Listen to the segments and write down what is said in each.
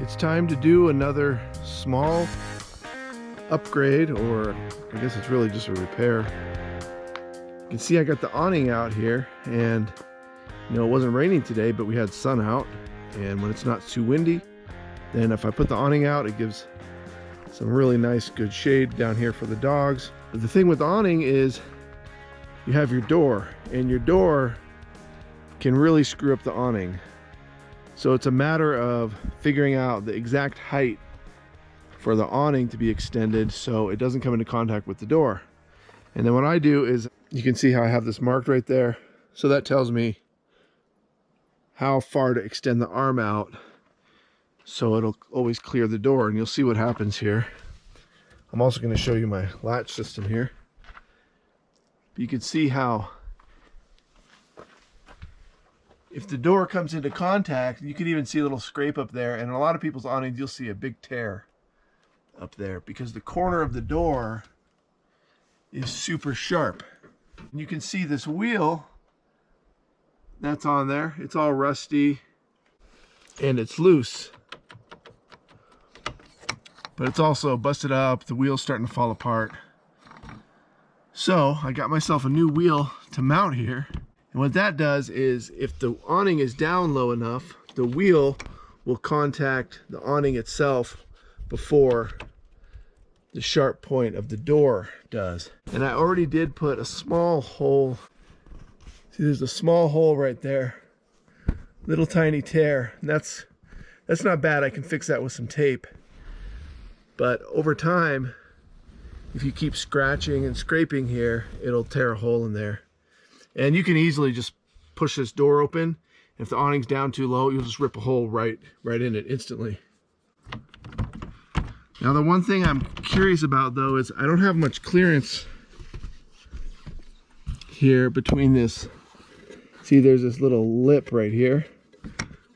it's time to do another small upgrade, or I guess it's really just a repair. You can see I got the awning out here, and you know, it wasn't raining today, but we had sun out, and when it's not too windy, then if I put the awning out, it gives some really nice good shade down here for the dogs. But the thing with the awning is you have your door, and your door can really screw up the awning. So it's a matter of figuring out the exact height for the awning to be extended so it doesn't come into contact with the door. And then what I do is, you can see how I have this marked right there. So that tells me how far to extend the arm out so it'll always clear the door, and you'll see what happens here. I'm also going to show you my latch system here. You can see how if the door comes into contact, you can even see a little scrape up there, and in a lot of people's awnings you'll see a big tear up there because the corner of the door is super sharp. And you can see this wheel that's on there, it's all rusty and it's loose, but it's also busted up. The wheel's starting to fall apart. So I got myself a new wheel to mount here. And what that does is, if the awning is down low enough, the wheel will contact the awning itself before the sharp point of the door does. And I already did put a small hole. See, there's a small hole right there. Little tiny tear. And that's not bad. I can fix that with some tape. But over time, if you keep scratching and scraping here, it'll tear a hole in there. And you can easily just push this door open. If the awning's down too low, you'll just rip a hole right in it instantly. Now, the one thing I'm curious about though is I don't have much clearance here between this. See, there's this little lip right here,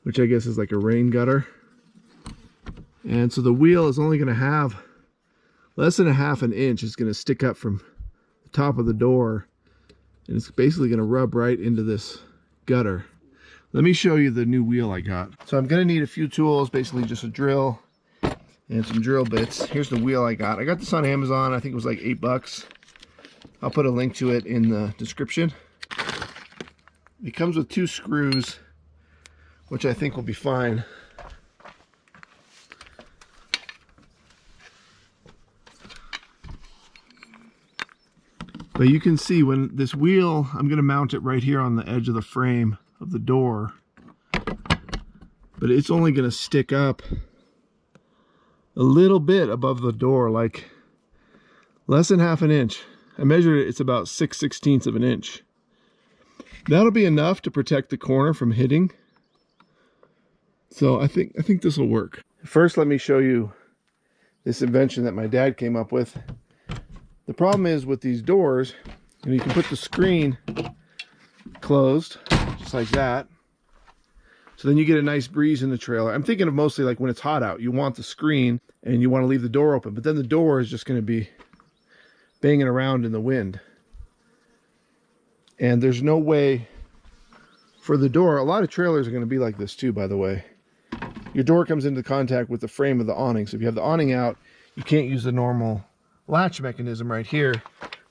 which I guess is like a rain gutter. And so the wheel is only going to have less than a half an inch. It's going to stick up from the top of the door, and it's basically going to rub right into this gutter. Let me show you the new wheel I got. So I'm going to need a few tools, basically just a drill and some drill bits. Here's the wheel I got. I got this on Amazon. I think it was like $8. I'll put a link to it in the description. It comes with 2 screws, which I think will be fine. But you can see when this wheel, I'm going to mount it right here on the edge of the frame of the door. But it's only going to stick up a little bit above the door, like less than half an inch. I measured it, it's about 6/16 of an inch. That'll be enough to protect the corner from hitting. So I think this will work. First, let me show you this invention that my dad came up with. The problem is with these doors, and you can put the screen closed just like that. So then you get a nice breeze in the trailer. I'm thinking of mostly like when it's hot out, you want the screen and you want to leave the door open, but then the door is just going to be banging around in the wind. And there's no way for the door. A lot of trailers are going to be like this too, by the way. Your door comes into contact with the frame of the awning. So if you have the awning out, you can't use the normal latch mechanism right here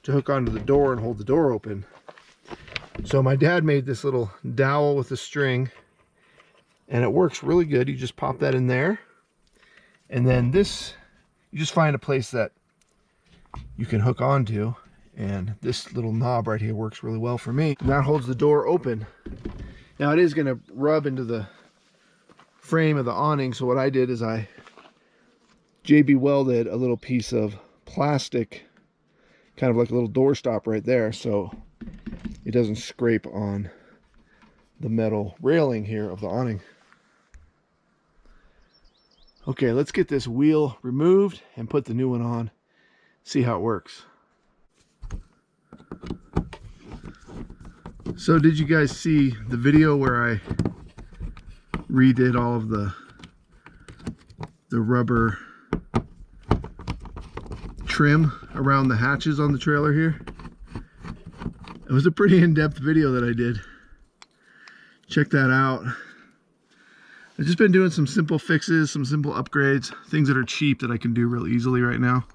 to hook onto the door and hold the door open. So my dad made this little dowel with a string, and it works really good. You just pop that in there, and then this, you just find a place that you can hook onto, and this little knob right here works really well for me. And that holds the door open. Now it is going to rub into the frame of the awning, so what I did is I JB welded a little piece of plastic, kind of like a little door stop right there, so it doesn't scrape on the metal railing here of the awning. Okay, let's get this wheel removed and put the new one on, see how it works. So did you guys see the video where I redid all of the rubber trim around the hatches on the trailer here? It was a pretty in-depth video that I did. Check that out. I've just been doing some simple fixes, some simple upgrades, things that are cheap that I can do real easily right now.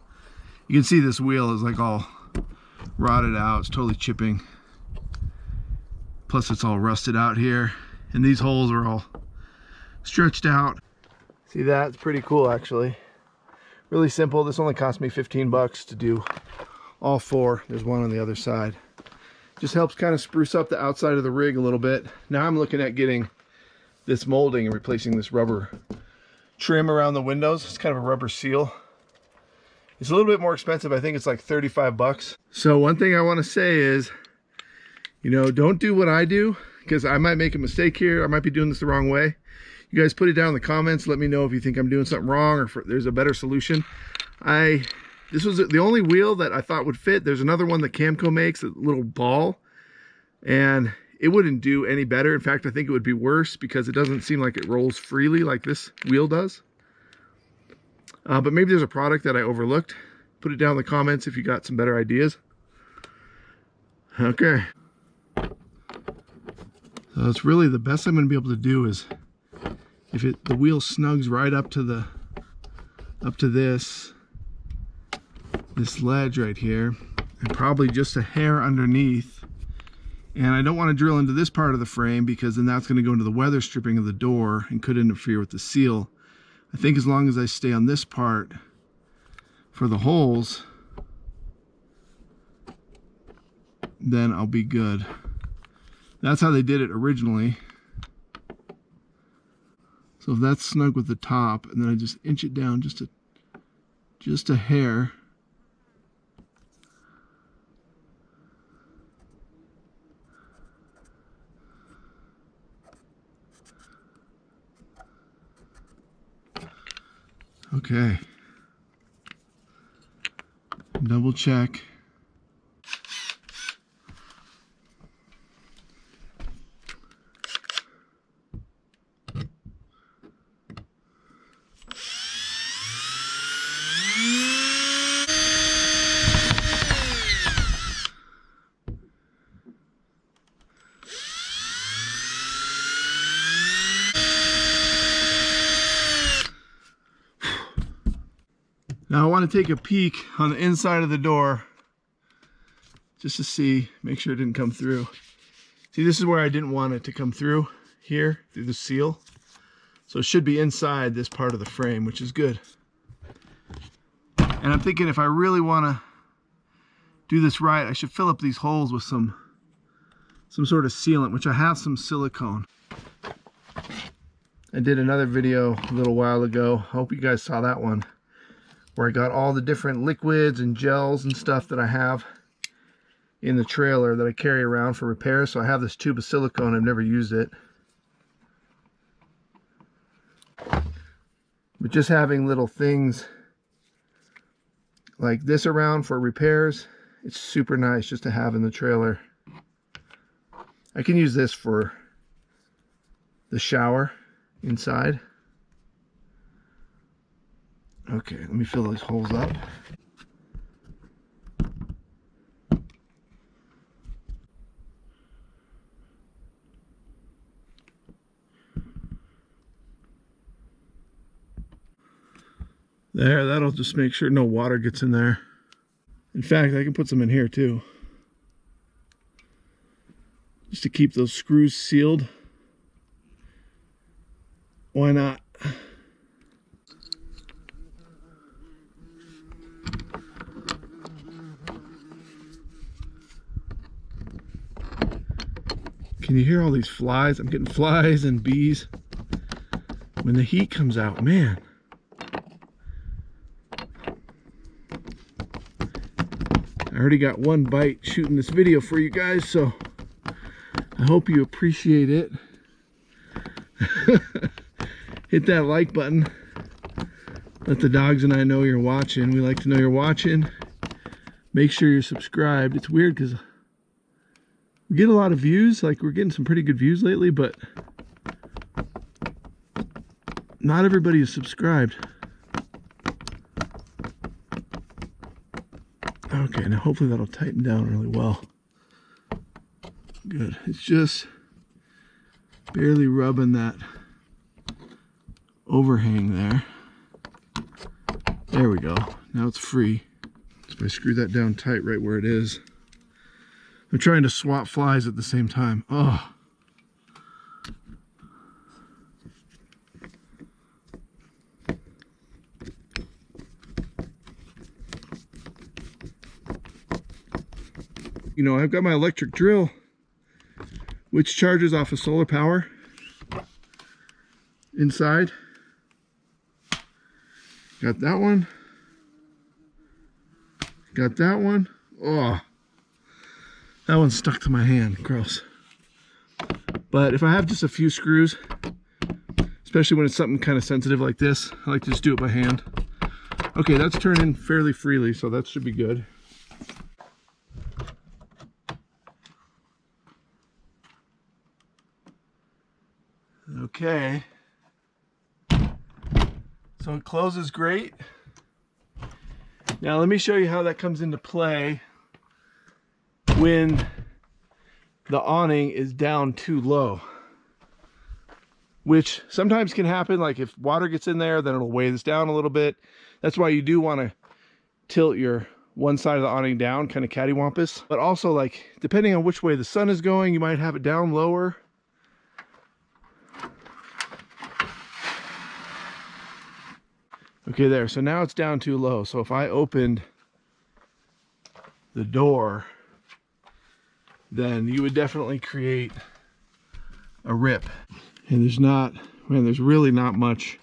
You can see this wheel is like all rotted out. It's totally chipping. Plus it's all rusted out here. And these holes are all stretched out. See that? It's pretty cool actually. Really simple. This only cost me 15 bucks to do all four. There's one on the other side. Just helps kind of spruce up the outside of the rig a little bit. Now I'm looking at getting this molding and replacing this rubber trim around the windows. It's kind of a rubber seal. It's a little bit more expensive. I think it's like 35 bucks. So one thing I want to say is, you know, don't do what I do, because I might make a mistake here. I might be doing this the wrong way. You guys put it down in the comments. Let me know if you think I'm doing something wrong or if there's a better solution. This was the only wheel that I thought would fit. There's another one that Camco makes, a little ball, and it wouldn't do any better. In fact, I think it would be worse because it doesn't seem like it rolls freely like this wheel does. But maybe there's a product that I overlooked. Put it down in the comments if you got some better ideas. Okay. So it's really the best I'm going to be able to do is if the wheel snugs right up to this ledge right here, and probably just a hair underneath. And I don't want to drill into this part of the frame because then that's going to go into the weather stripping of the door and could interfere with the seal. I think as long as I stay on this part for the holes, then I'll be good. That's how they did it originally. So if that's snug with the top, and then I just inch it down just a hair. Okay. Double check. Now I want to take a peek on the inside of the door just to see, make sure it didn't come through. See, this is where I didn't want it to come through here, through the seal. So it should be inside this part of the frame, which is good. And I'm thinking if I really want to do this right, I should fill up these holes with some sort of sealant, which I have some silicone. I did another video a little while ago. I hope you guys saw that one, where I got all the different liquids and gels and stuff that I have in the trailer that I carry around for repairs. So I have this tube of silicone. I've never used it. But just having little things like this around for repairs, it's super nice just to have in the trailer. I can use this for the shower inside. Okay, let me fill these holes up. There, that'll just make sure no water gets in there. In fact, I can put some in here too, just to keep those screws sealed. Why not? Can you hear all these flies? I'm getting flies and bees when the heat comes out, man. I already got one bite shooting this video for you guys, so I hope you appreciate it. Hit that like button. Let the dogs and I know you're watching. We like to know you're watching. Make sure you're subscribed. It's weird because we get a lot of views. Like, we're getting some pretty good views lately, but not everybody is subscribed. Okay, now hopefully that'll tighten down really well. Good. It's just barely rubbing that overhang there. There we go. Now it's free. So if I screw that down tight right where it is. I'm trying to swat flies at the same time. Oh. You know, I've got my electric drill, which charges off of solar power inside. Got that one. Got that one. Oh, that one's stuck to my hand. Gross. But if I have just a few screws, especially when it's something kind of sensitive like this, I like to just do it by hand. Okay, that's turning fairly freely, so that should be good. Okay. So it closes great. Now let me show you how that comes into play when the awning is down too low, which sometimes can happen. Like if water gets in there, then it'll weigh this down a little bit. That's why you do want to tilt your one side of the awning down, kind of cattywampus. But also, like, depending on which way the sun is going, you might have it down lower. Okay, there. So now it's down too low. So if I opened the door, then you would definitely create a rip. And there's not, man, there's really not much.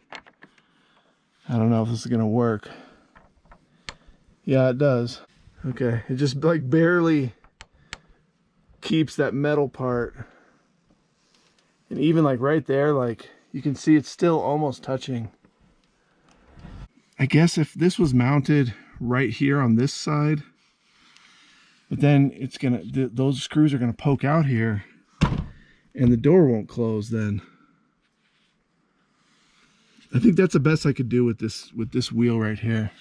I don't know if this is gonna work. Yeah, it does. Okay, it just like barely keeps that metal part. And even like right there, like you can see it's still almost touching. I guess if this was mounted right here on this side, but then it's gonna, those screws are gonna poke out here and the door won't close then. I think that's the best I could do with this wheel right here.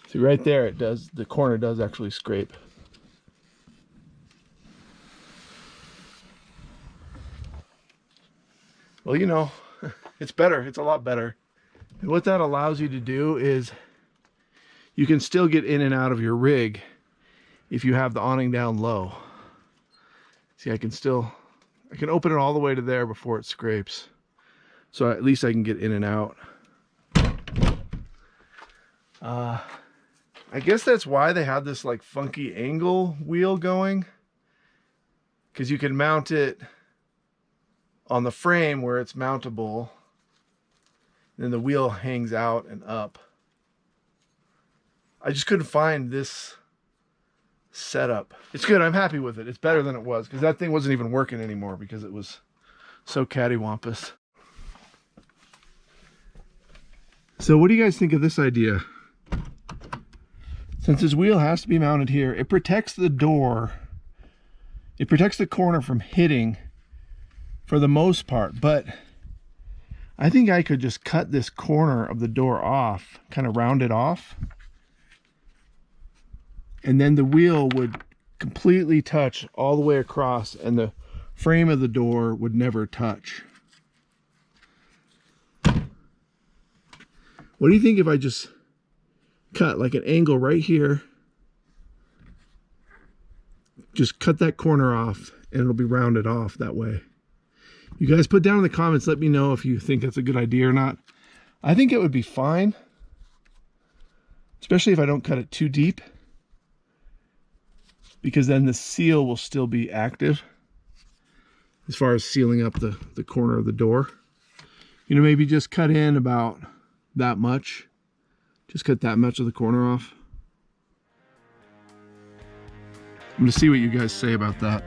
See right there, it does, the corner does actually scrape. Well, you know, it's better. It's a lot better. And what that allows you to do is you can still get in and out of your rig if you have the awning down low. See, I can open it all the way to there before it scrapes. So at least I can get in and out. I guess that's why they had this like funky angle wheel going, because you can mount it on the frame where it's mountable, then the wheel hangs out and up. I just couldn't find this setup. It's good. I'm happy with it. It's better than it was, because that thing wasn't even working anymore because it was so cattywampus. So what do you guys think of this idea? Since this wheel has to be mounted here, it protects the door. It protects the corner from hitting for the most part, but I think I could just cut this corner of the door off, kind of round it off, and then the wheel would completely touch all the way across and the frame of the door would never touch. What do you think if I just cut like an angle right here, just cut that corner off and it'll be rounded off that way? You guys put down in the comments, let me know if you think that's a good idea or not. I think it would be fine, especially if I don't cut it too deep, because then the seal will still be active as far as sealing up the corner of the door. You know, maybe just cut in about that much. Just cut that much of the corner off. I'm gonna see what you guys say about that.